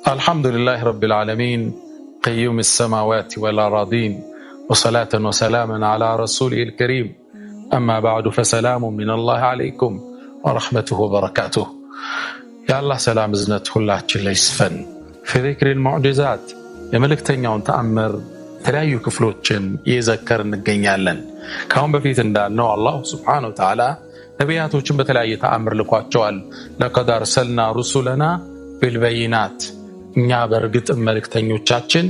الحمد لله رب العالمين قيوم السماوات والأراضين وصلاة وسلاما على رسوله الكريم أما بعد فسلام من الله عليكم ورحمته وبركاته يا الله سلام زنت الله جل يسفن في ذكر المعجزات የመልእክተኛውን ተአምር ተለያዩ ክፍሎችን እየዘከርን እንገኛለን። ካሁን በፊት እንዳልነው አላህ Subhanahu Wa Ta'ala ነቢያቶችን በተለያየ ተአምር ልኳቸዋል። لقد أرسلنا رسلنا بالبينات እኛ በርግጥ መልእክተኞቻችን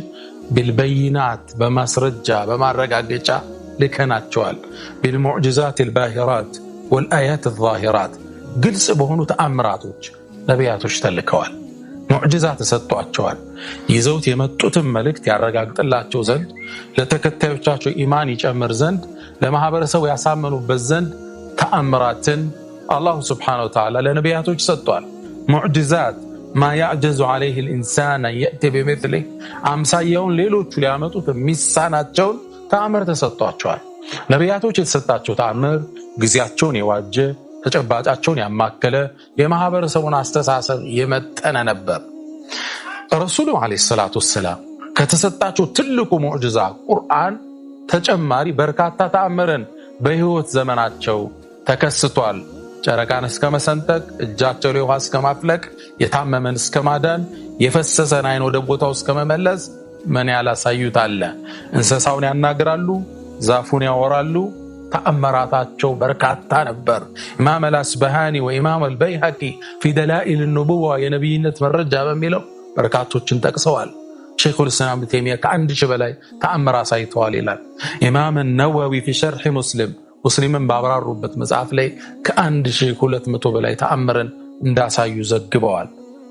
بالبينات በማስረጃ በማረጋገጫ ልከናቸዋል። بالمعجزات الباهرات والآيات الظاهرات ግልጽ በሆኑ ተአምራቶች ነቢያቶች ተልከዋል። ሙዕጂዛት ተሰጥቷቸዋል። ይዘውት የመጡትን መልእክት ያረጋግጥላቸው ዘንድ ለተከታዮቻቸው ኢማን ይጨምር ዘንድ ለማህበረሰቡ ያሳመኑበት ዘንድ ተአምራትን አላህ Subhanahu Wa Ta'ala ለነቢያቶች ሰጥቷል። ሙዕጂዛት ما يعجز عليه الإنسان يأتي بمثله አምሳያውን ሌሎቹ ሊያመጡት የሚሳናቸውን ተአምር ተሰጥቷቸዋል። ነቢያቶች የተሰጣቸው ተአምር ጊዜያቸውን የዋጀ ተጨባጫቸውን ያማከለ የማህበረሰቡን አስተሳሰብ የመጠነ ነበር። ረሱሉ አለይሂ ሰላቱ ወሰለም ከተሰጣቸው ትልቁ ሙዕጂዛ ቁርአን ተጨማሪ በርካታ ተአምርን በህይወት ዘመናቸው ተከስቷል። ጨረቃን እስከ መሰንጠቅ፣ እጃቸው ላይ ውሃ እስከ ማፍለቅ፣ የታመመን እስከ ማዳን፣ የፈሰሰን አይን ወደ ቦታው እስከ መመለስ ምን ያላሳዩት አለ። እንስሳውን ያናግራሉ፣ ዛፉን ያወራሉ። ተአምራታቸው በርካታ ነበር። ኢማም አልአስበሃኒ ወኢማም አልበይሃቂ في دلائل النبوة የነብይነት መረጃ በሚለው በርካቶችን ጠቅሰዋል። ሼኹል ኢስላም ኢብኑ ተይሚያ ከአንድ ሺህ በላይ ተአምር አሳይተዋል ይላል። ኢማም አልነወዊ في شرح ሙስሊምን ባብራሩበት መጽሐፍ ላይ ከ1200 በላይ ተአምርን እንዳሳዩ ዘግበዋል።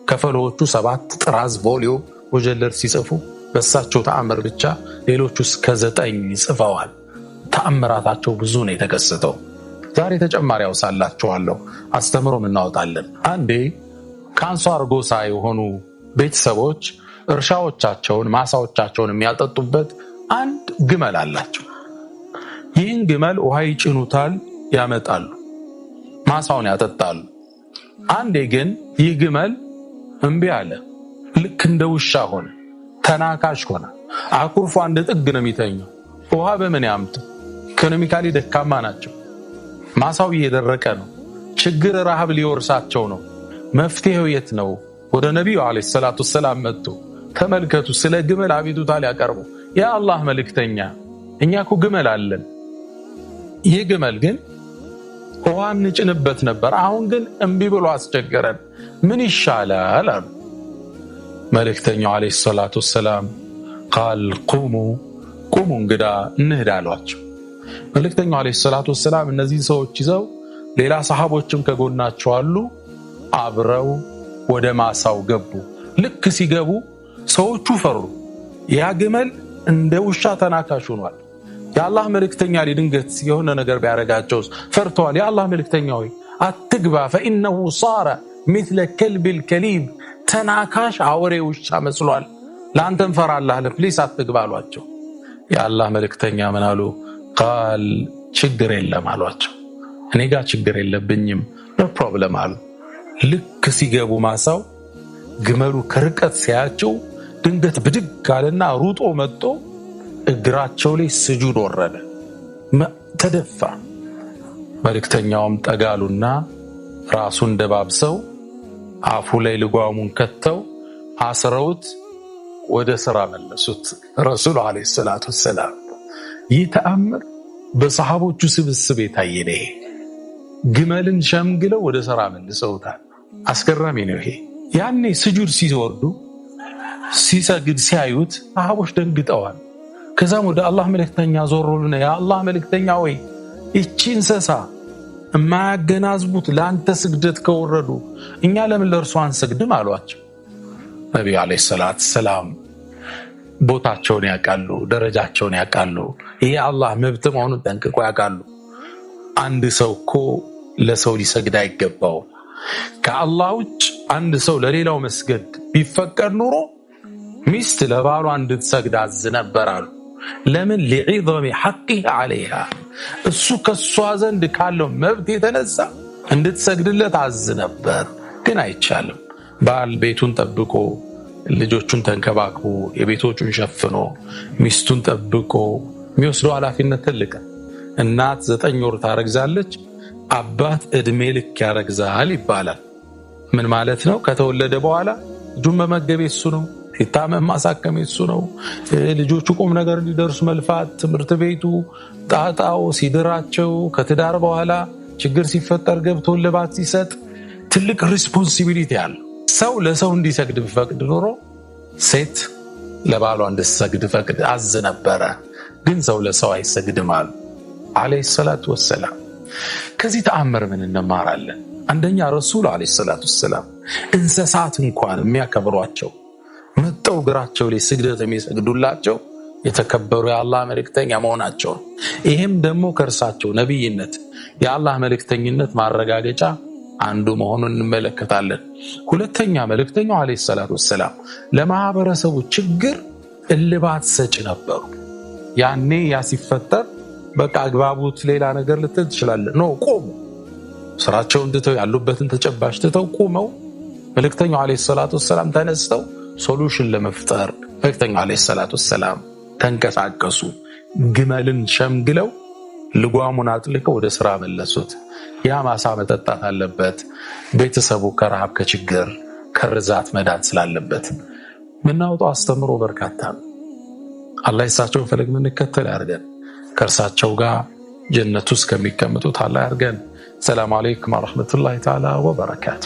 ከፈሎቹ 7 ጥራዝ ቮሊዩም ወጀለር ሲጽፉ በሳቸው ተአምር ብቻ ሌሎቹ እስከ 9 ጽፈዋል። ተአምራታቸው ብዙ ነው የተከሰተው። ዛሬ ተጨማሪ አውሳላችኋለሁ፣ አስተምሮም እናወጣለን። አንዴ ከአንሷር ጎሳ የሆኑ ቤተሰቦች እርሻዎቻቸውን ማሳዎቻቸውን የሚያጠጡበት አንድ ግመል አላቸው። ይህን ግመል ውሃ ይጭኑታል፣ ያመጣሉ፣ ማሳውን ያጠጣሉ። አንዴ ግን ይህ ግመል እምቢ አለ። ልክ እንደ ውሻ ሆነ፣ ተናካሽ ሆነ። አኩርፎ አንድ ጥግ ነው የሚተኘው። ውሃ በምን ያምጡ? ኢኮኖሚካሊ ደካማ ናቸው። ማሳው እየደረቀ ነው። ችግር ረሃብ ሊወርሳቸው ነው። መፍትሄው የት ነው? ወደ ነብዩ አለይሂ ሰላቱ ሰላም መጡ። ተመልከቱ፣ ስለ ግመል አቤቱታ ሊያቀርቡ። ያ አላህ መልእክተኛ፣ እኛ እኮ ግመል አለን። ይህ ግመል ግን ውሃ እንጭንበት ነበር፣ አሁን ግን እምቢ ብሎ አስቸገረን፣ ምን ይሻላል አሉ። መልእክተኛው አለይሂ ሰላቱ ሰላም قال ቁሙ እንግዳ እንሂድ አሏቸው። መልእክተኛው አለይሂ ሰላቱ ሰላም እነዚህ ሰዎች ይዘው ሌላ ሰሃቦችም ከጎናቸው አሉ፣ አብረው ወደ ማሳው ገቡ። ልክ ሲገቡ ሰዎቹ ፈሩ። ያ ግመል እንደ ውሻ ተናካሽ ሆኗል። የአላህ መልእክተኛ ሊድንገት የሆነ ነገር ቢያረጋቸውስ ፈርተዋል። የአላህ መልእክተኛ ሆይ አትግባ፣ فإنه صار مثل كلب الكليب ተናካሽ አውሬ ውሻ መስሏል፣ ላንተም ፈራላህ፣ ፕሊስ አትግባ አሏቸው። የአላህ መልእክተኛ ምን አሉ? قال ችግር የለም አሏቸው። እኔ ጋር ችግር የለብኝም፣ no problem አሉ። ልክ ሲገቡ ማሳው ግመሉ ከርቀት ሲያቸው ድንገት ብድግ አለና ሩጦ መጥቶ እግራቸው ላይ ስጁድ ወረደ፣ ተደፋ። መልእክተኛውም ጠጋሉና ራሱን ደባብሰው አፉ ላይ ልጓሙን ከተው አስረውት ወደ ስራ መለሱት። ረሱል አለይሂ ሰላቱ ሰላም ይህ ተአምር በሰሃቦቹ ስብስብ የታየ ነው። ግመልን ሸምግለው ወደ ስራ መልሰውታል። አስገራሚ ነው ይሄ። ያኔ ስጁድ ሲወርዱ ሲሰግድ ሲያዩት ሰሃቦች ደንግጠዋል። ከዛም ወደ አላህ መልእክተኛ ዞሩልና ያ አላህ መልእክተኛ ወይ እቺ እንስሳ የማያገናዝቡት ለአንተ ስግደት ከወረዱ እኛ ለምን ለእርሱ አንሰግድም አሏቸው። ነብዩ አለይሂ ሰላቱ ሰላም ቦታቸውን ያውቃሉ፣ ደረጃቸውን ያውቃሉ። ይሄ አላህ መብት መሆኑን ጠንቅቆ ያውቃሉ። አንድ ሰው እኮ ለሰው ሊሰግድ አይገባው። ከአላህ ውጭ አንድ ሰው ለሌላው መስገድ ቢፈቀድ ኑሮ ሚስት ለባሏ እንድትሰግድ አዝ ነበር አሉ። ለምን? لعظم حقه عليها እሱ ከሷ ዘንድ ካለው መብት የተነሳ እንድትሰግድለት አዝ ነበር። ግን አይቻልም። ባል ቤቱን ጠብቆ ልጆቹን ተንከባክቦ የቤቶቹን ሸፍኖ ሚስቱን ጠብቆ የሚወስደው ኃላፊነት ትልቅ። እናት 9 ወር ታረግዛለች፣ አባት እድሜ ልክ ያረግዛል ይባላል። ምን ማለት ነው? ከተወለደ በኋላ ልጁን መመገብ እሱ ነው፣ ሲታመም ማሳከም እሱ ነው፣ ልጆቹ ቁም ነገር እንዲደርሱ መልፋት፣ ትምህርት ቤቱ ጣጣው፣ ሲድራቸው፣ ከትዳር በኋላ ችግር ሲፈጠር ገብቶ ልባት ሲሰጥ ትልቅ ሪስፖንሲቢሊቲ አለ። ሰው ለሰው እንዲሰግድ ቢፈቅድ ኖሮ ሴት ለባሏ እንድትሰግድ ፈቅድ አዝ ነበረ። ግን ሰው ለሰው አይሰግድም አሉ አለይሂ ሰላቱ ወሰላም። ከዚህ ተአምር ምን እንማራለን? አንደኛ ረሱል አለይሂ ሰላቱ ወሰላም እንስሳት እንኳን የሚያከብሯቸው መጠው እግራቸው ላይ ስግደት የሚሰግዱላቸው የተከበሩ የአላህ መልእክተኛ መሆናቸው። ይሄም ደግሞ ከእርሳቸው ነብይነት የአላህ መልእክተኝነት ማረጋገጫ አንዱ መሆኑን እንመለከታለን። ሁለተኛ መልእክተኛው አለይሂ ሰላቱ ወሰላም ለማህበረሰቡ ችግር እልባት ሰጪ ነበሩ። ያኔ ያ ሲፈጠር በቃ አግባቡት ሌላ ነገር ልትል ትችላለህ። ኖ ቆሙ፣ ስራቸውን ትተው ያሉበትን ተጨባጭ ትተው ቆመው መልእክተኛው አለይሂ ሰላቱ ወሰላም ተነስተው ሶሉሽን ለመፍጠር መልእክተኛው አለይሂ ሰላቱ ወሰላም ተንቀሳቀሱ። ግመልን ሸምግለው ልጓሙን አጥልቀው ወደ ስራ መለሱት። ያ ማሳ መጠጣት አለበት፣ ቤተሰቡ ከረሃብ ከችግር ከርዛት መዳን ስላለበት። ምናወጣው አስተምሮ በርካታ ነው። አላህ እሳቸውን ፈለግ ምንከተል ያርገን፣ ከእርሳቸው ጋር ጀነት ውስጥ ከሚቀመጡት አላህ ያርገን። ሰላም አለይኩም ወራህመቱላሂ ተዓላ ወበረካቱ።